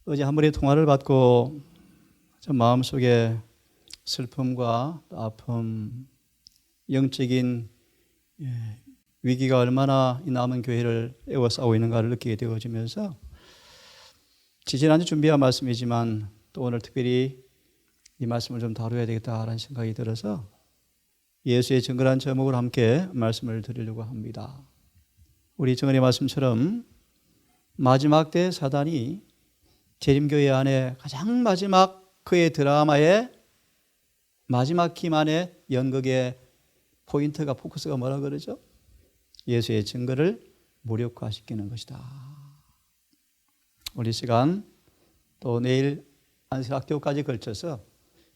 어제 한 번의 통화를 받고 저 마음속에 슬픔과 아픔, 영적인 위기가 얼마나 이 남은 교회를 에워싸고 있는가를 느끼게 되어지면서 지지난주 준비한 말씀이지만 또 오늘 특별히 이 말씀을 좀 다뤄야 되겠다라는 생각이 들어서 예수의 증거라는 제목으로 함께 말씀을 드리려고 합니다. 우리 정언의 말씀처럼 마지막 때 사단이 재림교회 안에 가장 마지막 그의 드라마의 마지막 기만의 연극의 포인트가 포커스가 뭐라 그러죠? 예수의 증거를 무력화시키는 것이다. 오늘 시간 또 내일 안식학교까지 걸쳐서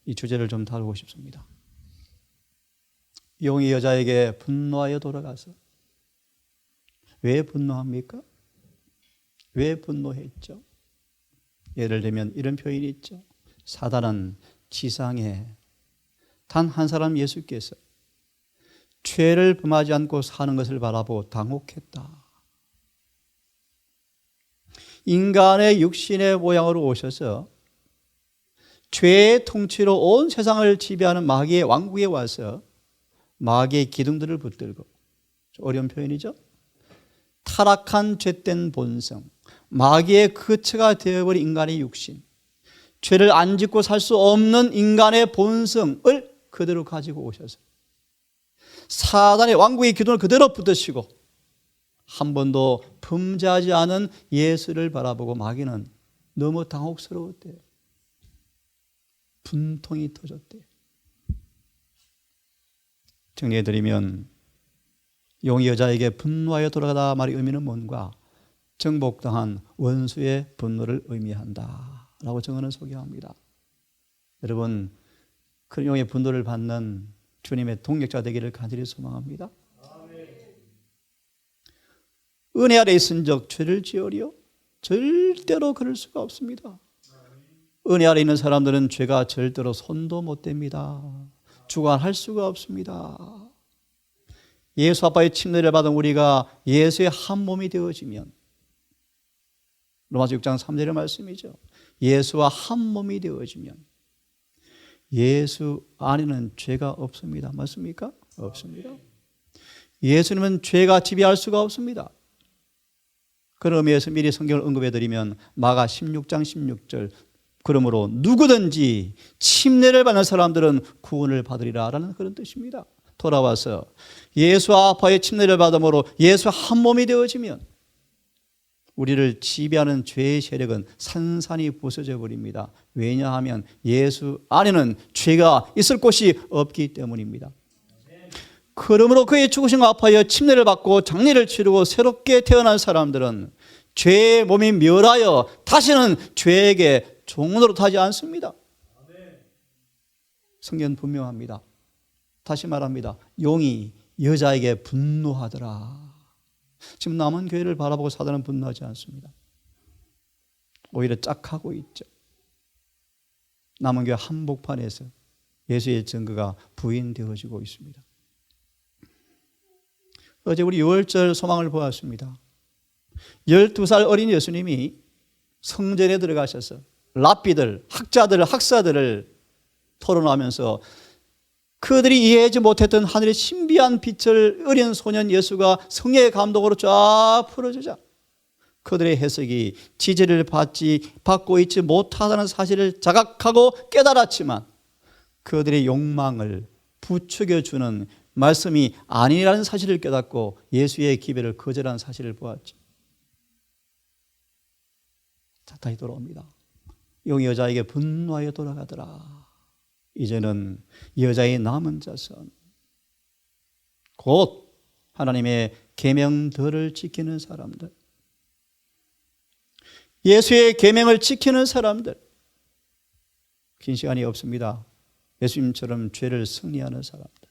이 주제를 좀 다루고 싶습니다. 용이 여자에게 분노하여 돌아가서 왜 분노합니까? 왜 분노했죠? 예를 들면 이런 표현이 있죠. 사단은 지상에 단 한 사람 예수께서 죄를 범하지 않고 사는 것을 바라보고 당혹했다. 인간의 육신의 모양으로 오셔서 죄의 통치로 온 세상을 지배하는 마귀의 왕국에 와서 마귀의 기둥들을 붙들고, 어려운 표현이죠. 타락한 죄된 본성, 마귀의 거처가 되어버린 인간의 육신, 죄를 안 짓고 살 수 없는 인간의 본성을 그대로 가지고 오셔서 사단의 왕국의 기둥을 그대로 붙드시고 한 번도 범죄하지 않은 예수를 바라보고 마귀는 너무 당혹스러웠대요. 분통이 터졌대요. 정리해드리면 용이 여자에게 분노하여 돌아가다 말의 의미는 뭔가? 정복당한 원수의 분노를 의미한다 라고 정언을 소개합니다. 여러분, 그 용의 분노를 받는 주님의 동력자 되기를 간절히 소망합니다. 은혜 아래 있은 적 죄를 지으려? 절대로 그럴 수가 없습니다. 은혜 아래 있는 사람들은 죄가 절대로 손도 못 댑니다. 주관할 수가 없습니다. 예수 아빠의 침례를 받은 우리가 예수의 한 몸이 되어지면, 로마서 6장 3절의 말씀이죠. 예수와 한 몸이 되어지면 예수 안에는 죄가 없습니다. 맞습니까? 없습니다. 예수님은 죄가 지배할 수가 없습니다. 그런 의미에서 미리 성경을 언급해드리면 마가 16장 16절, 그러므로 누구든지 침례를 받는 사람들은 구원을 받으리라 라는 그런 뜻입니다. 돌아와서 예수 아빠의 침례를 받음으로 예수 한 몸이 되어지면 우리를 지배하는 죄의 세력은 산산이 부서져 버립니다. 왜냐하면 예수 안에는 죄가 있을 곳이 없기 때문입니다. 그러므로 그의 죽으심과 아파하여 침례를 받고 장례를 치르고 새롭게 태어난 사람들은 죄의 몸이 멸하여 다시는 죄에게 종으로 타지 않습니다. 성경은 분명합니다. 다시 말합니다. 용이 여자에게 분노하더라. 지금 남은 교회를 바라보고 사단은 분노하지 않습니다. 오히려 짝하고 있죠. 남은 교회 한복판에서 예수의 증거가 부인되어지고 있습니다. 어제 우리 6월절 소망을 보았습니다. 12살 어린 예수님이 성전에 들어가셔서 랍비들, 학자들, 학사들을 토론하면서 그들이 이해하지 못했던 하늘의 신비한 빛을 어린 소년 예수가 성령의 감동으로 쫙 풀어주자 그들의 해석이 지지를 받고 있지 못하다는 사실을 자각하고 깨달았지만 그들의 욕망을 부추겨주는 말씀이 아니라는 사실을 깨닫고 예수의 기별을 거절한 사실을 보았죠. 자, 다시 돌아옵니다. 용이 여자에게 분노하여 돌아가더라. 이제는 여자의 남은 자손, 곧 하나님의 계명들을 지키는 사람들, 예수의 계명을 지키는 사람들, 긴 시간이 없습니다. 예수님처럼 죄를 승리하는 사람들,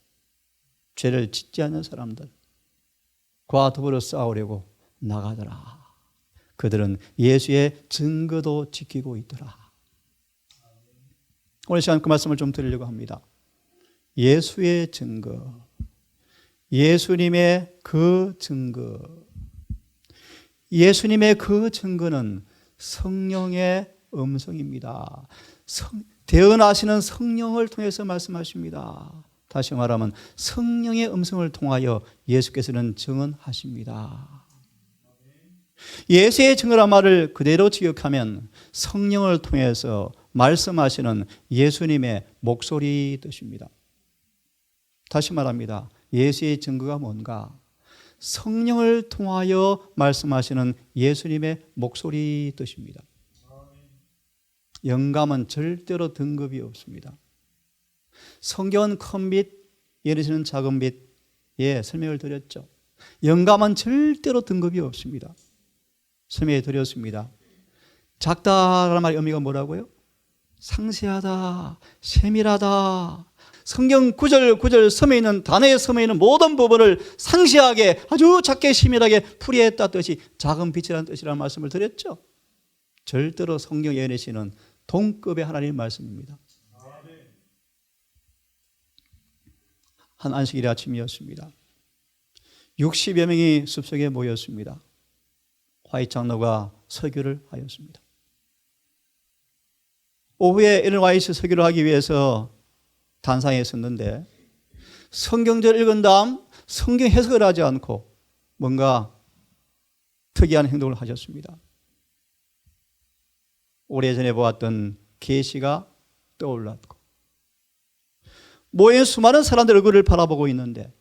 죄를 짓지 않는 사람들과 더불어 싸우려고 나가더라. 그들은 예수의 증거도 지키고 있더라. 오늘 시간 그 말씀을 좀 드리려고 합니다. 예수의 증거, 예수님의 그 증거, 예수님의 그 증거는 성령의 음성입니다. 대언하시는 성령을 통해서 말씀하십니다. 다시 말하면 성령의 음성을 통하여 예수께서는 증언하십니다. 예수의 증언한 말을 그대로 기억하면 성령을 통해서 말씀하시는 예수님의 목소리 뜻입니다. 다시 말합니다. 예수의 증거가 뭔가? 성령을 통하여 말씀하시는 예수님의 목소리 뜻입니다. 영감은 절대로 등급이 없습니다. 성경은 큰 빛, 예수는 작은 빛, 설명을 드렸죠. 영감은 절대로 등급이 없습니다. 설명해 드렸습니다. 작다라는 말의 의미가 뭐라고요? 상세하다, 세밀하다. 성경 구절 섬에 있는 단어의 섬에 있는 모든 부분을 상세하게 아주 작게 세밀하게 풀이했다 뜻이 작은 빛이라는 뜻이라는 말씀을 드렸죠. 절대로 성경 예언이시는 동급의 하나님의 말씀입니다. 한 안식일의 아침이었습니다. 60여 명이 숲속에 모였습니다. 화이트 장로가 설교를 하였습니다. 오후에 이런 화이트 설교를 하기 위해서 단상에 섰는데 성경절 읽은 다음 성경 해석을 하지 않고 뭔가 특이한 행동을 하셨습니다. 오래전에 보았던 계시가 떠올랐고 모인 수많은 사람들 얼굴을 바라보고 있는데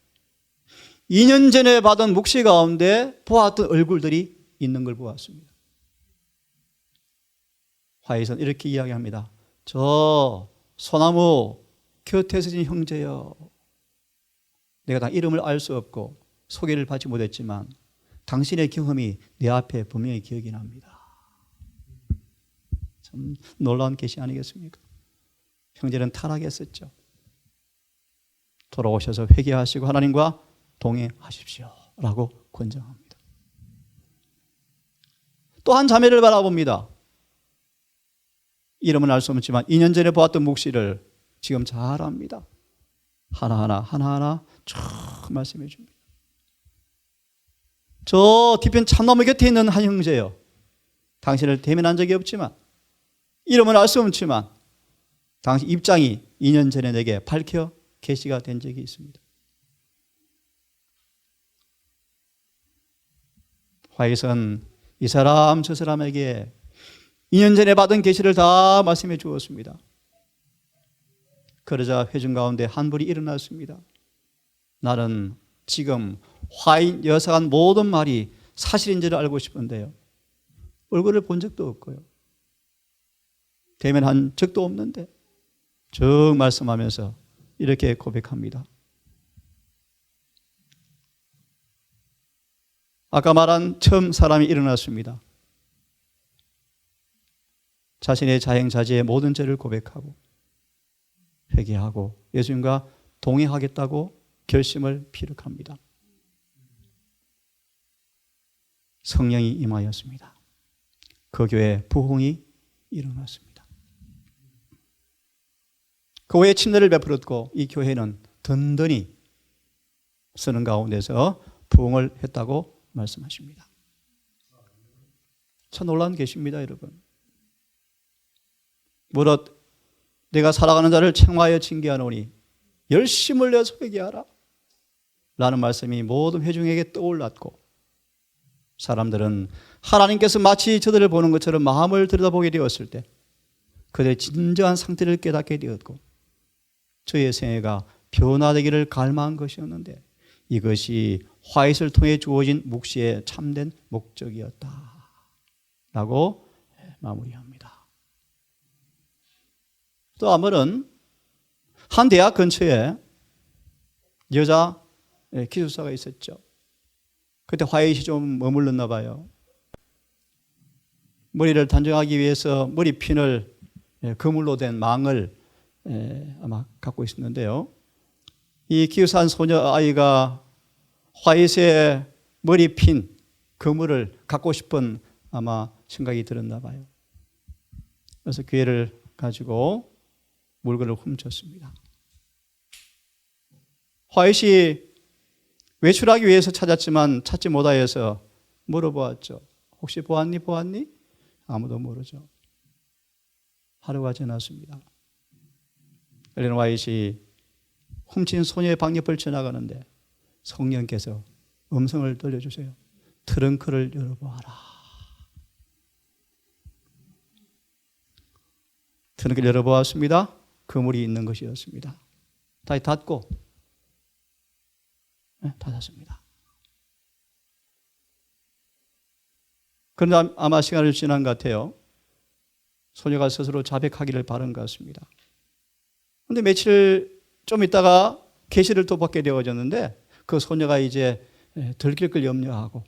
2년 전에 받은 묵시 가운데 보았던 얼굴들이 있는 걸 보았습니다. 화이선 이렇게 이야기합니다. 저 소나무 곁에서 진 형제여, 내가 다 이름을 알 수 없고 소개를 받지 못했지만 당신의 경험이 내 앞에 분명히 기억이 납니다. 참 놀라운 계시 아니겠습니까? 형제는 타락했었죠. 돌아오셔서 회개하시고 하나님과 동행하십시오 라고 권장합니다. 또 한 자매를 바라봅니다. 이름은 알 수 없지만 2년 전에 보았던 묵시를 지금 잘 압니다. 하나하나 쭉 말씀해 줍니다. 저 뒤편 참나무 곁에 있는 한 형제요, 당신을 대면한 적이 없지만 이름은 알 수 없지만 당신 입장이 2년 전에 내게 밝혀 계시가 된 적이 있습니다. 화이선 이 사람 저 사람에게 2년 전에 받은 계시를 다 말씀해 주었습니다. 그러자 회중 가운데 한 불이 일어났습니다. 나는 지금 화인 여사가 한 모든 말이 사실인지를 알고 싶은데요, 얼굴을 본 적도 없고요, 대면한 적도 없는데 쭉 말씀하면서 이렇게 고백합니다. 아까 말한 처음 사람이 일어났습니다. 자신의 자행자제의 모든 죄를 고백하고 회개하고 예수님과 동행하겠다고 결심을 피력합니다. 성령이 임하였습니다. 그 교회에 부흥이 일어났습니다. 그 후에 침례를 베풀었고 이 교회는 든든히 쓰는 가운데서 부흥을 했다고 말씀하십니다. 참 놀라운 계시입니다, 여러분. 무릇 내가 살아가는 자를 책망하여 징계하노니 열심을 내서 회개하라 라는 말씀이 모든 회중에게 떠올랐고, 사람들은 하나님께서 마치 저들을 보는 것처럼 마음을 들여다보게 되었을 때 그들의 진정한 상태를 깨닫게 되었고, 저의 생애가 변화되기를 갈망한 것이었는데 이것이 화이트를 통해 주어진 묵시의 참된 목적이었다 라고 마무리합니다. 또 아무런 한 대학 근처에 여자 기숙사가 있었죠. 그때 화이트이 좀 머물렀나 봐요. 머리를 단정하기 위해서 머리핀을 그물로 된 망을 아마 갖고 있었는데요, 이 기숙사 소녀 아이가 화이트의 머리핀 그물을 갖고 싶은 아마 생각이 들었나 봐요. 그래서 기회를 가지고 물건을 훔쳤습니다. 화이트이 외출하기 위해서 찾았지만 찾지 못하여서 물어보았죠. 혹시 보았니? 아무도 모르죠. 하루가 지났습니다. 엘렌 화이트이 훔친 소녀의 방옆을 지나가는데 성령께서 음성을 들려주세요. 트렁크를 열어보아라. 트렁크를 열어보았습니다. 그물이 있는 것이었습니다. 다시 닫고 닫았습니다. 그런데 아마 시간을 지난 것 같아요. 소녀가 스스로 자백하기를 바란 것 같습니다. 그런데 며칠 좀 있다가 계시를 또 받게 되어졌는데 그 소녀가 이제 들킬 걸 염려하고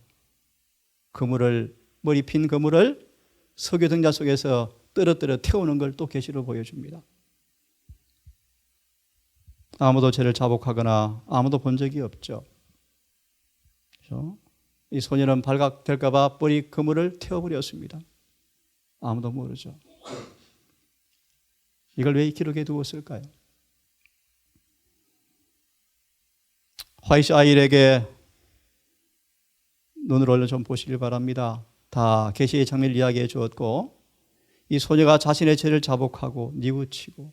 그물을, 머리 핀 그물을 석유 등자 속에서 떨어뜨려 태우는 걸 또 계시로 보여줍니다. 아무도 죄를 자복하거나 아무도 본 적이 없죠. 그렇죠? 이 소녀는 발각될까 봐 머리 그물을 태워버렸습니다. 아무도 모르죠. 이걸 왜 이 기록에 두었을까요? 화이트 아이에게 눈을 올려 좀 보시길 바랍니다. 다 계시의 장면을 이야기해 주었고 이 소녀가 자신의 죄를 자복하고 뉘우치고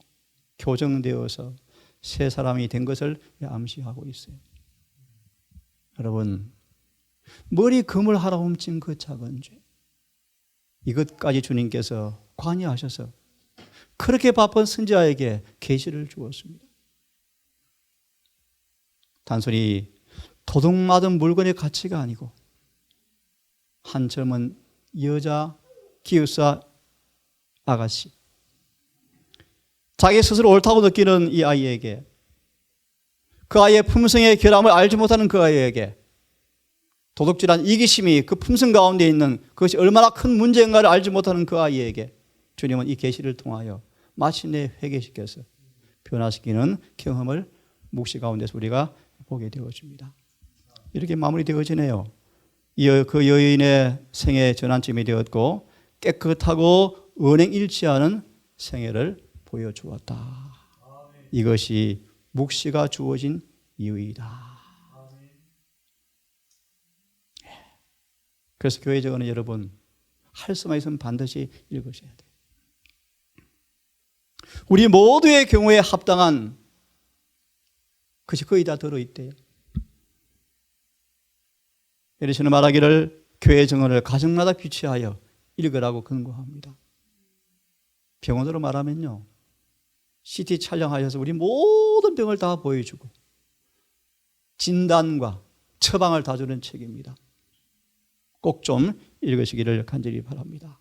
교정되어서 새 사람이 된 것을 암시하고 있어요. 여러분, 머리 금을 하나 훔친 그 작은 죄, 이것까지 주님께서 관여하셔서 그렇게 바쁜 선지자에게 계시를 주었습니다. 단순히 도둑맞은 물건의 가치가 아니고 한 젊은 여자 기숙사 아가씨, 자기 스스로 옳다고 느끼는 이 아이에게, 그 아이의 품성의 결함을 알지 못하는 그 아이에게 도둑질한 이기심이 그 품성 가운데 있는 그것이 얼마나 큰 문제인가를 알지 못하는 그 아이에게 주님은 이 계시를 통하여 마침내 회개시켜서 변화시키는 경험을 묵시 가운데서 우리가 보게 되어집니다. 이렇게 마무리되어지네요. 그 여인의 생애 전환점이 되었고 깨끗하고 언행일치하는 생애를 보여주었다. 이것이 묵시가 주어진 이유이다. 그래서 교회 적어는 여러분, 할 수만 있으면 반드시 읽으셔야 돼요. 우리 모두의 경우에 합당한 그것이 거의 다 들어있대요. 예리시는 말하기를 교회 정언을 가정마다 비치하여 읽으라고 권고합니다. 병원으로 말하면요, CT 촬영하셔서 우리 모든 병을 다 보여주고 진단과 처방을 다 주는 책입니다. 꼭 좀 읽으시기를 간절히 바랍니다.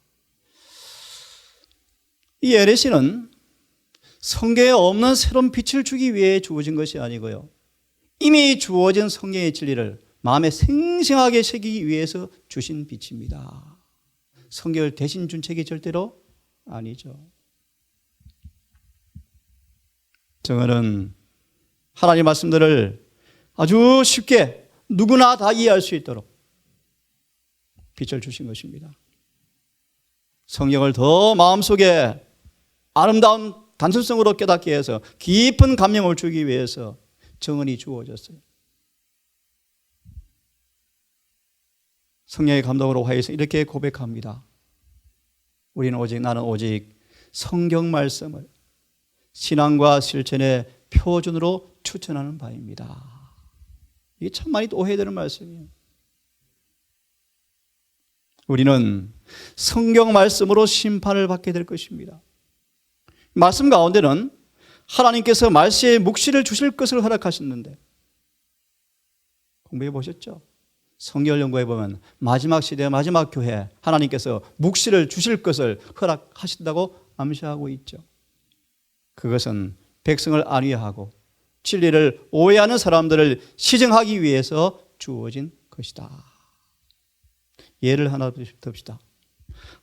이 에레시는 성경에 없는 새로운 빛을 주기 위해 주어진 것이 아니고요, 이미 주어진 성경의 진리를 마음에 생생하게 새기기 위해서 주신 빛입니다. 성경을 대신 준 책이 절대로 아니죠. 정언은 하나님 말씀들을 아주 쉽게 누구나 다 이해할 수 있도록 빛을 주신 것입니다. 성경을 더 마음속에 아름다운 단순성으로 깨닫게 해서 깊은 감명을 주기 위해서 정언이 주어졌어요. 성령의 감동으로 화해해서 이렇게 고백합니다. 나는 오직 성경 말씀을 신앙과 실천의 표준으로 추천하는 바입니다. 이게 참 많이 오해되는 말씀이에요. 우리는 성경 말씀으로 심판을 받게 될 것입니다. 말씀 가운데는 하나님께서 말세에 묵시를 주실 것을 허락하셨는데, 공부해 보셨죠? 성경을 연구해 보면 마지막 시대, 마지막 교회 하나님께서 묵시를 주실 것을 허락하신다고 암시하고 있죠. 그것은 백성을 안위하고 진리를 오해하는 사람들을 시정하기 위해서 주어진 것이다. 예를 하나 듭시다.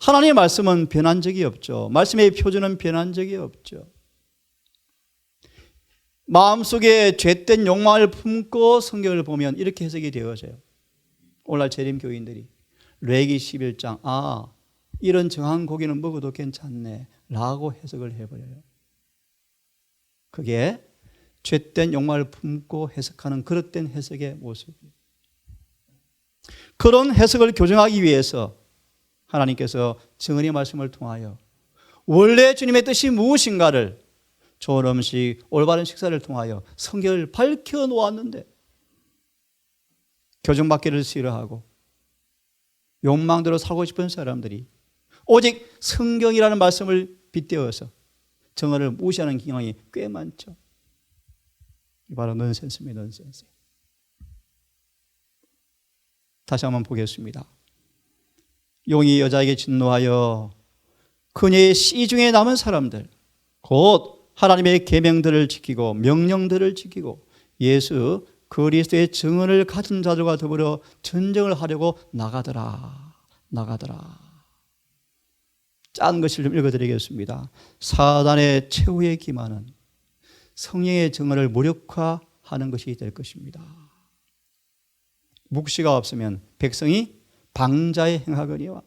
하나님의 말씀은 변한 적이 없죠. 말씀의 표준은 변한 적이 없죠. 마음속에 죄된 욕망을 품고 성경을 보면 이렇게 해석이 되어져요. 오늘날 재림 교인들이 레위기 11장 이런 정한 고기는 먹어도 괜찮네 라고 해석을 해버려요. 그게 죄된 욕망을 품고 해석하는 그릇된 해석의 모습이에요. 그런 해석을 교정하기 위해서 하나님께서 정언의 말씀을 통하여 원래 주님의 뜻이 무엇인가를 좋은 음식, 올바른 식사를 통하여 성경을 밝혀 놓았는데 교정받기를 싫어하고 욕망대로 살고 싶은 사람들이 오직 성경이라는 말씀을 빗대어서 정언을 무시하는 경향이 꽤 많죠. 이 바로 넌센스입니다. 넌센스. 다시 한번 보겠습니다. 용이 여자에게 진노하여 그녀의 씨 중에 남은 사람들, 곧 하나님의 계명들을 지키고 명령들을 지키고 예수 그리스도의 증언을 가진 자들과 더불어 전쟁을 하려고 나가더라. 짠 것을 좀 읽어드리겠습니다. 사단의 최후의 기만은 성령의 증언을 무력화하는 것이 될 것입니다. 묵시가 없으면 백성이 방자에 행하거니와.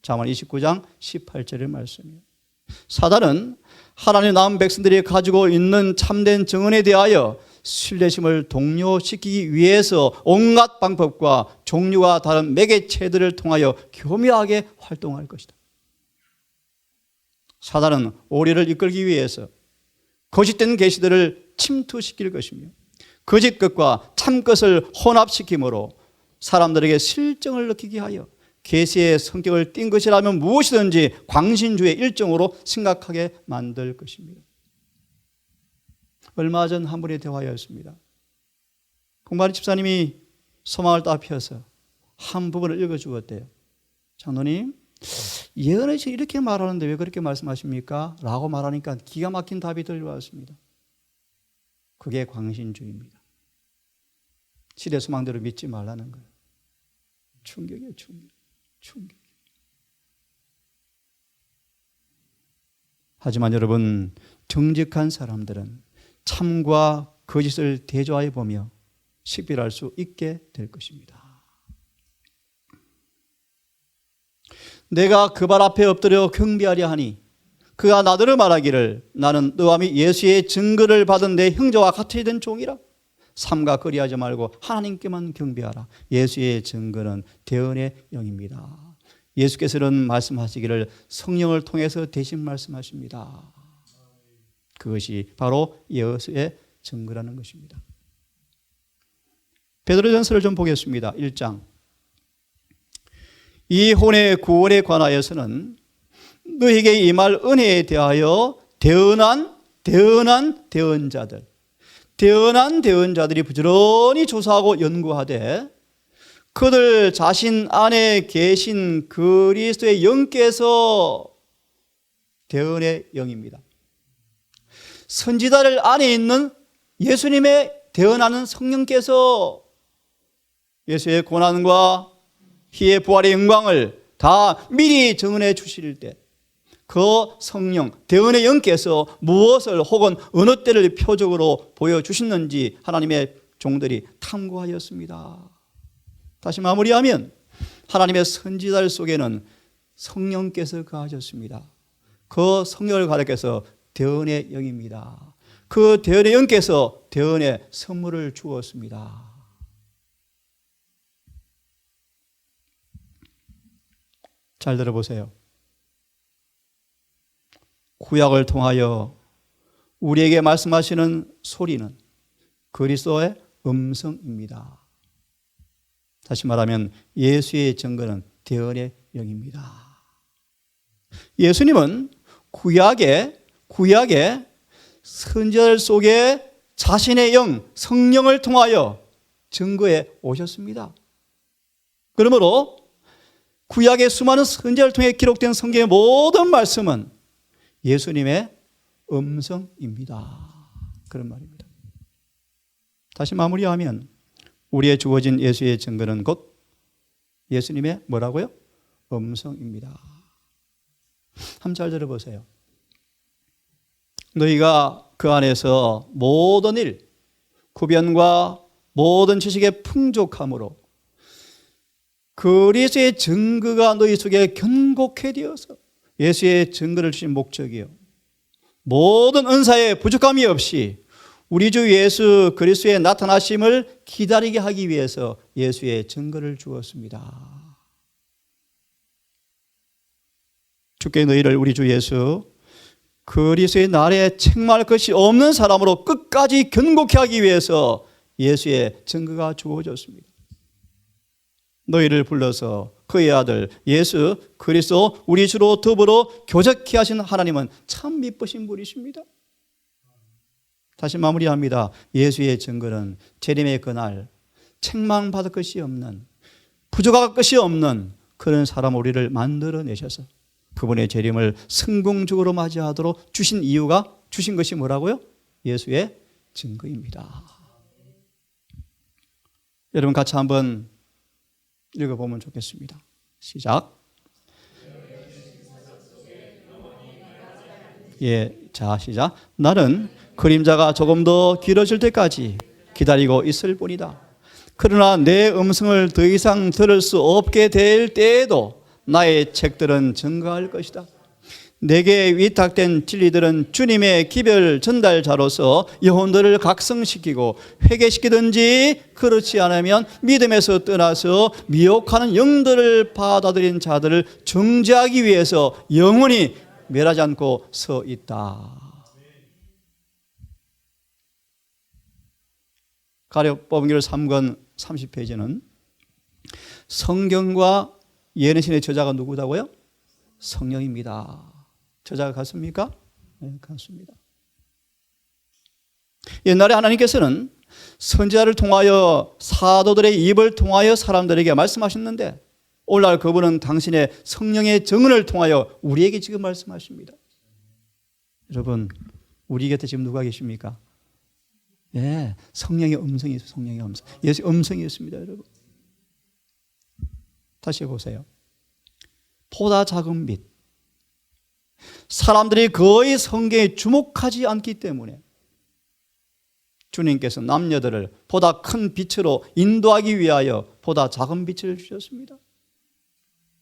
잠언 29장 18절의 말씀이에요. 사단은 하나님 남은 백성들이 가지고 있는 참된 증언에 대하여 신뢰심을 동요시키기 위해서 온갖 방법과 종류가 다른 매개체들을 통하여 교묘하게 활동할 것이다. 사단은 오리를 이끌기 위해서 거짓된 계시들을 침투시킬 것이며 거짓 것과 참 것을 혼합시킴으로 사람들에게 실정을 느끼게 하여 계시의 성격을 띈 것이라면 무엇이든지 광신주의 일종으로 생각하게 만들 것입니다. 얼마 전 한 분의 대화였습니다. 공바리 집사님이 소망을 딱 펴서 한 부분을 읽어주었대요. 장로님, 예언에서 이렇게 말하는데 왜 그렇게 말씀하십니까? 라고 말하니까 기가 막힌 답이 들려왔습니다. 그게 광신주의입니다. 시대 소망대로 믿지 말라는 거예요. 충격이에요, 충격. 하지만 여러분, 정직한 사람들은 참과 거짓을 대조하여 보며 식별할 수 있게 될 것입니다. 내가 그 발 앞에 엎드려 경배하려 하니 그가 나더러 말하기를 나는 너와 및 예수의 증거를 받은 내 형제와 같이 된 종이라. 삼가 거리하지 말고 하나님께만 경배하라. 예수의 증거는 대언의 영입니다. 예수께서는 말씀하시기를 성령을 통해서 대신 말씀하십니다. 그것이 바로 예수의 증거라는 것입니다. 베드로전서를 좀 보겠습니다. 1장. 이혼의 구원에 관하여서는 너에게 임할 은혜에 대하여 대언한 대언자들이 부지런히 조사하고 연구하되 그들 자신 안에 계신 그리스도의 영께서 대언의 영입니다. 선지자들 안에 있는 예수님의 대언하는 성령께서 예수의 고난과 희의 부활의 영광을 다 미리 증언해 주실 때 그 성령, 대언의 영께서 무엇을 혹은 어느 때를 표적으로 보여주셨는지 하나님의 종들이 탐구하였습니다. 다시 마무리하면 하나님의 선지자들 속에는 성령께서 거하셨습니다. 그 성령을 가리켜서 대언의 영입니다. 그 대언의 영께서 대언의 선물을 주었습니다. 잘 들어보세요. 구약을 통하여 우리에게 말씀하시는 소리는 그리스도의 음성입니다. 다시 말하면 예수의 증거는 대언의 영입니다. 예수님은 구약의 선지자들 속에 자신의 영, 성령을 통하여 증거해 오셨습니다. 그러므로 구약의 수많은 선지자를 통해 기록된 성경의 모든 말씀은 예수님의 음성입니다. 그런 말입니다. 다시 마무리하면 우리의 주어진 예수의 증거는 곧 예수님의 뭐라고요? 음성입니다. 한번 잘 들어보세요. 너희가 그 안에서 모든 일, 구변과 모든 지식의 풍족함으로 그리스도의 증거가 너희 속에 견고케 되어서 예수의 증거를 주신 목적이요 모든 은사에 부족함이 없이 우리 주 예수 그리스도의 나타나심을 기다리게 하기 위해서 예수의 증거를 주었습니다. 주께 너희를 우리 주 예수 그리스도의 날에 책망할 것이 없는 사람으로 끝까지 견고케 하기 위해서 예수의 증거가 주어졌습니다. 너희를 불러서 그의 아들 예수 그리스도 우리 주로 더불어 교제케 하신 하나님은 참 미쁘신 분이십니다. 다시 마무리합니다. 예수의 증거는 재림의 그날 책망받을 것이 없는, 부족할 것이 없는 그런 사람 우리를 만들어내셔서 그분의 재림을 성공적으로 맞이하도록 주신 것이 뭐라고요? 예수의 증거입니다. 여러분 같이 한번 읽어보면 좋겠습니다. 시작. 자 시작. 나는 그림자가 조금 더 길어질 때까지 기다리고 있을 뿐이다. 그러나 내 음성을 더 이상 들을 수 없게 될 때에도 나의 책들은 증거할 것이다. 내게 위탁된 진리들은 주님의 기별 전달자로서 영혼들을 각성시키고 회개시키든지 그렇지 않으면 믿음에서 떠나서 미혹하는 영들을 받아들인 자들을 정죄하기 위해서 영원히 멸하지 않고 서 있다. 가려법문결 3권 30페이지는 성경과 예언신의 저자가 누구다고요? 성령입니다. 저자가 같습니까? 네, 같습니다. 옛날에 하나님께서는 선지자를 통하여 사도들의 입을 통하여 사람들에게 말씀하셨는데 오늘날 그분은 당신의 성령의 증언을 통하여 우리에게 지금 말씀하십니다. 여러분 우리 곁에 지금 누가 계십니까? 예, 성령의 음성이 있어요. 성령의 음성. 예수 음성이 있습니다, 여러분. 다시 보세요. 보다 작은 빛. 사람들이 거의 성경에 주목하지 않기 때문에 주님께서 남녀들을 보다 큰 빛으로 인도하기 위하여 보다 작은 빛을 주셨습니다.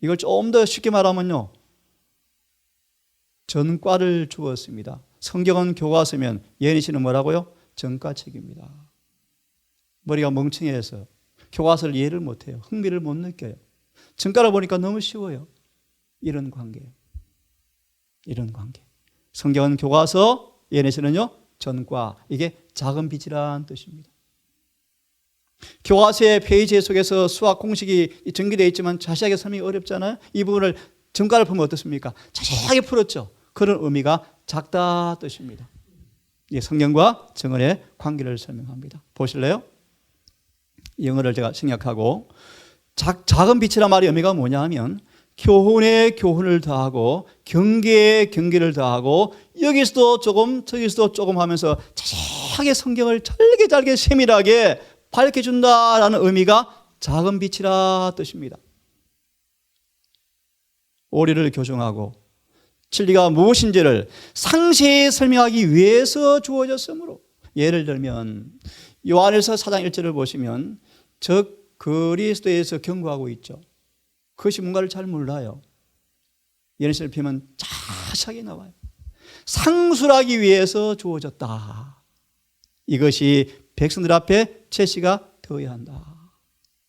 이걸 좀 더 쉽게 말하면요, 전과를 주었습니다. 성경은 교과서면 예언이시는 뭐라고요? 전과책입니다. 머리가 멍청해서 교과서를 이해를 못해요. 흥미를 못 느껴요. 전과를 보니까 너무 쉬워요. 이런 관계예요. 이런 관계. 성경은 교과서, 예언에서는요 전과. 이게 작은 빛이라는 뜻입니다. 교과서의 페이지 속에서 수학 공식이 전개되어 있지만 자세하게 설명이 어렵잖아요. 이 부분을 전과를 보면 어떻습니까? 자세하게 풀었죠. 그런 의미가 작다 뜻입니다. 성경과 증언의 관계를 설명합니다. 보실래요? 영어를 제가 생략하고 작은 빛이란 말의 의미가 뭐냐 하면 교훈에 교훈을 더하고 경계에 경계를 더하고 여기서도 조금 저기서도 조금 하면서 자세하게 성경을 잘게 세밀하게 밝혀준다라는 의미가 작은 빛이라 뜻입니다. 오리를 교정하고 진리가 무엇인지를 상세히 설명하기 위해서 주어졌으므로, 예를 들면 요한일서 4장 1절을 보시면 적 그리스도에서 경고하고 있죠. 그것이 뭔가를 잘 몰라요. 예언서를 펴면 자세하게 나와요. 상술하기 위해서 주어졌다. 이것이 백성들 앞에 제시가 되어야 한다.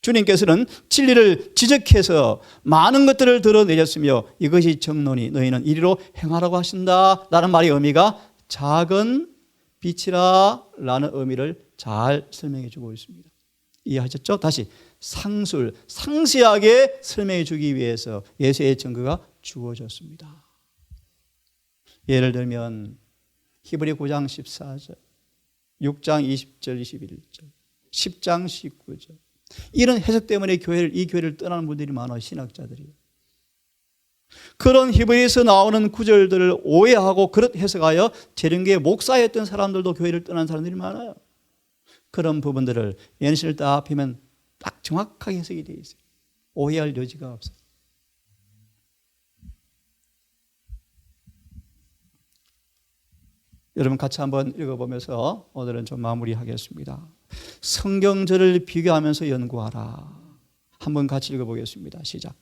주님께서는 진리를 지적해서 많은 것들을 드러내셨으며 이것이 정론이 너희는 이리로 행하라고 하신다 라는 말의 의미가 작은 빛이라 라는 의미를 잘 설명해 주고 있습니다. 이해하셨죠? 다시 상술, 상세하게 설명해 주기 위해서 예수의 증거가 주어졌습니다. 예를 들면 히브리 9장 14절, 6장 20절 21절, 10장 19절, 이런 해석 때문에 이 교회를 떠나는 분들이 많아요. 신학자들이. 그런 히브리에서 나오는 구절들을 오해하고 그렇게 해석하여 재림교회 목사였던 사람들도 교회를 떠난 사람들이 많아요. 그런 부분들을 예언신을 딱 펴면 딱 정확하게 해석이 되어 있어요. 오해할 여지가 없어요. 여러분 같이 한번 읽어보면서 오늘은 좀 마무리하겠습니다. 성경절을 비교하면서 연구하라. 한번 같이 읽어보겠습니다. 시작.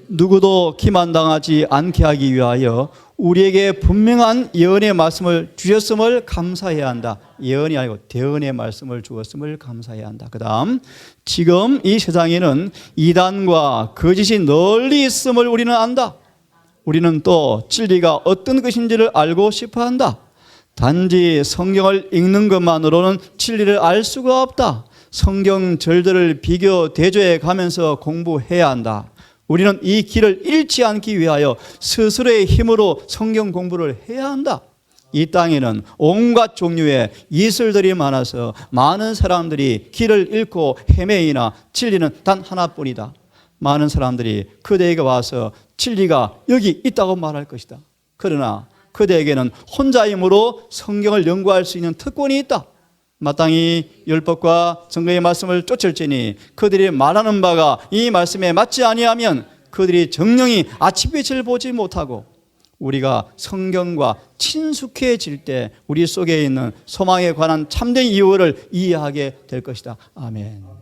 누구도 기만당하지 않게 하기 위하여 우리에게 분명한 예언의 말씀을 주셨음을 감사해야 한다. 예언이 아니고 대언의 말씀을 주었음을 감사해야 한다. 그 다음, 지금 이 세상에는 이단과 거짓이 널리 있음을 우리는 안다. 우리는 또 진리가 어떤 것인지를 알고 싶어 한다. 단지 성경을 읽는 것만으로는 진리를 알 수가 없다. 성경 절들을 비교 대조해 가면서 공부해야 한다. 우리는 이 길을 잃지 않기 위하여 스스로의 힘으로 성경 공부를 해야 한다. 이 땅에는 온갖 종류의 이슬들이 많아서 많은 사람들이 길을 잃고 헤매이나 진리는 단 하나뿐이다. 많은 사람들이 그대에게 와서 진리가 여기 있다고 말할 것이다. 그러나 그대에게는 혼자 힘으로 성경을 연구할 수 있는 특권이 있다. 마땅히 율법과 증거의 말씀을 쫓을지니 그들이 말하는 바가 이 말씀에 맞지 아니하면 그들이 정령이 아침빛을 보지 못하고 우리가 성경과 친숙해질 때 우리 속에 있는 소망에 관한 참된 이유를 이해하게 될 것이다. 아멘.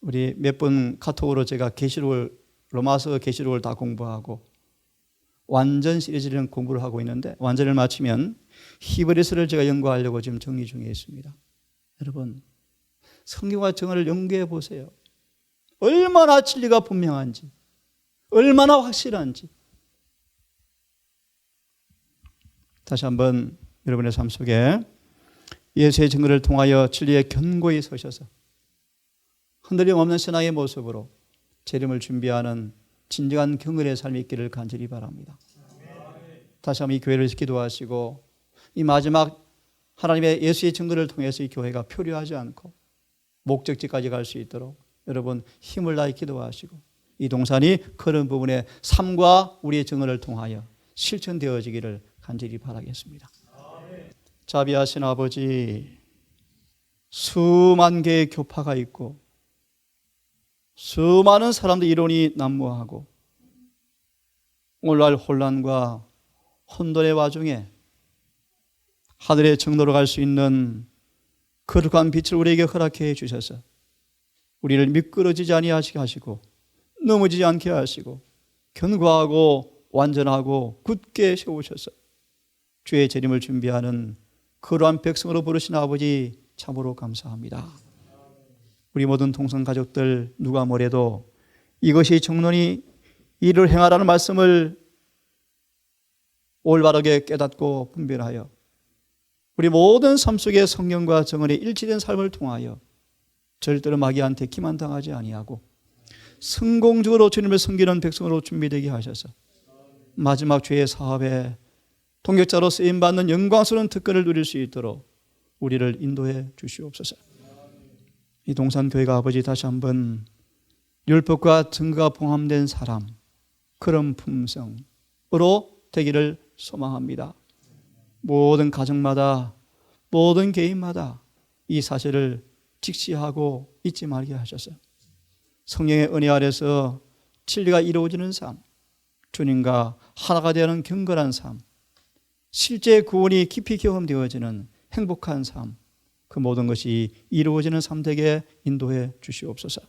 우리 몇 번 카톡으로 제가 계시록을 로마서 계시록을 다 공부하고 완전 시리즈를 공부를 하고 있는데 완전을 마치면 히브리서를 제가 연구하려고 지금 정리 중에 있습니다. 여러분 성경과 정언을 연구해 보세요. 얼마나 진리가 분명한지, 얼마나 확실한지. 다시 한번 여러분의 삶 속에 예수의 증거를 통하여 진리에 견고히 서셔서 흔들림 없는 신앙의 모습으로 재림을 준비하는 진정한 경건의 삶이 있기를 간절히 바랍니다. 다시 한번 이 교회를 기도하시고 이 마지막 하나님의 예수의 증거를 통해서 이 교회가 표류하지 않고 목적지까지 갈 수 있도록 여러분 힘을 다해 기도하시고 이 동산이 그런 부분에 삶과 우리의 증언을 통하여 실천되어지기를 간절히 바라겠습니다. 자비하신 아버지, 수만 개의 교파가 있고 수많은 사람들 이론이 난무하고 오늘날 혼란과 혼돈의 와중에 하늘의 정도로 갈 수 있는 거룩한 빛을 우리에게 허락해 주셔서 우리를 미끄러지지 아니하시게 하시고 넘어지지 않게 하시고 견고하고 완전하고 굳게 세우셔서 주의 재림을 준비하는 그러한 백성으로 부르신 아버지 참으로 감사합니다. 우리 모든 동성 가족들 누가 뭐래도 이것이 정론이 이를 행하라는 말씀을 올바르게 깨닫고 분별하여 우리 모든 삶 속에 성경과 정언이 일치된 삶을 통하여 절대로 마귀한테 기만당하지 아니하고 성공적으로 주님을 섬기는 백성으로 준비되게 하셔서 마지막 주의 사업에 동역자로 쓰임받는 영광스러운 특권을 누릴 수 있도록 우리를 인도해 주시옵소서. 이 동산교회가 아버지 다시 한번 율법과 증거가 봉함된 사람, 그런 품성으로 되기를 소망합니다. 모든 가정마다 모든 개인마다 이 사실을 직시하고 잊지 말게 하셔서 성령의 은혜 아래서 진리가 이루어지는 삶, 주님과 하나가 되는 경건한 삶, 실제 구원이 깊이 경험되어지는 행복한 삶, 그 모든 것이 이루어지는 삶 되게 인도해 주시옵소서.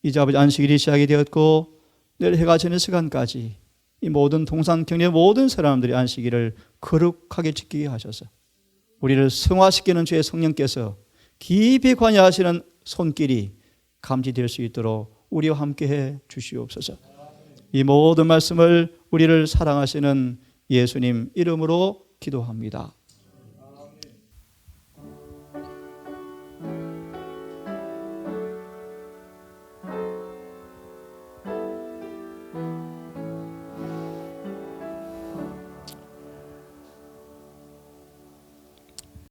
이제 아버지 안식일이 시작이 되었고 내일 해가 지는 시간까지 이 모든 동산경례 모든 사람들이 안식일을 거룩하게 지키게 하셔서 우리를 성화시키는 주의 성령께서 깊이 관여하시는 손길이 감지될 수 있도록 우리와 함께해 주시옵소서. 이 모든 말씀을 우리를 사랑하시는 예수님 이름으로 기도합니다.